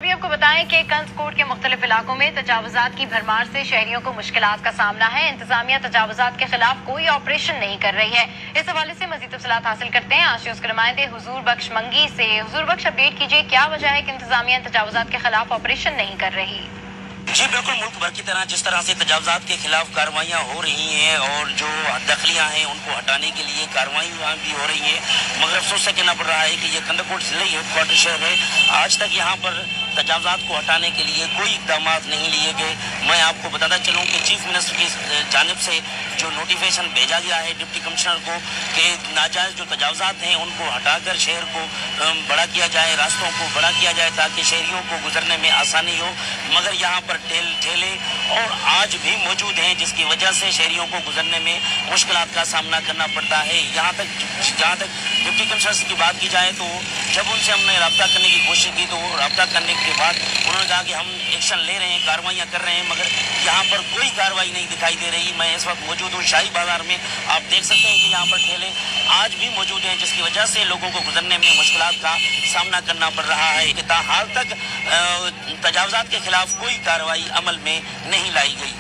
अभी आपको बताएं कि कंसकोट के मुख्तलिफ इलाकों में तजावुजात की भरमार से शहरियों को मुश्किलात का सामना है। इंतजामिया तजावुजात के खिलाफ कोई ऑपरेशन नहीं कर रही है। इस हवाले से मजीद तफसीलात हासिल करते हैं आज उसके नुमाइंदे हुजूर बख्श मंगी से। हुजूर बख्श, अपडेट कीजिए, क्या वजह है कि इंतजामिया तजावुजात के खिलाफ ऑपरेशन नहीं कर रही? जी बिल्कुल, मुल्क भर की तरह जिस तरह से तजावुजात के खिलाफ कार्रवाइयाँ हो रही हैं और जो दखलियाँ हैं उनको हटाने के लिए कार्रवाइयाँ भी हो रही हैं, मगर अफसोस से कहना पड़ रहा है कि ये कंदकोट ज़िले हेडक्वार्टर शहर है, आज तक यहाँ पर तजावुजात को हटाने के लिए कोई इकदाम नहीं लिए गए। मैं आपको बताता चलूँ कि चीफ मिनिस्टर की जानिब से जो नोटिफिकेशन भेजा गया है डिप्टी कमिश्नर को कि नाजायज़ जो तजावुजात हैं उनको हटाकर शहर को बड़ा किया जाए, रास्तों को बड़ा किया जाए ताकि शहरियों को गुजरने में आसानी हो, मगर यहाँ पर ठेले और आज भी मौजूद हैं जिसकी वजह से शहरियों को गुजरने में मुश्किलात का सामना करना पड़ता है। जहाँ तक डिप्टी कमिश्नर की बात की जाए तो जब उनसे हमने रब्ता करने की कोशिश की तो रब्ता करने के बाद उन्होंने कहा कि हम एक्शन ले रहे हैं, कार्रवाइयाँ कर रहे हैं, मगर यहाँ पर कोई कार्रवाई नहीं दिखाई दे रही। मैं इस वक्त मौजूद हूँ शाही बाजार में, आप देख सकते हैं कि यहाँ पर ठेले आज भी मौजूद हैं जिसकी वजह से लोगों को गुजरने में मुश्किलात का सामना करना पड़ रहा है। हाल तक तजावुजात के खिलाफ कोई कार्रवाई अमल में नहीं लाई गई।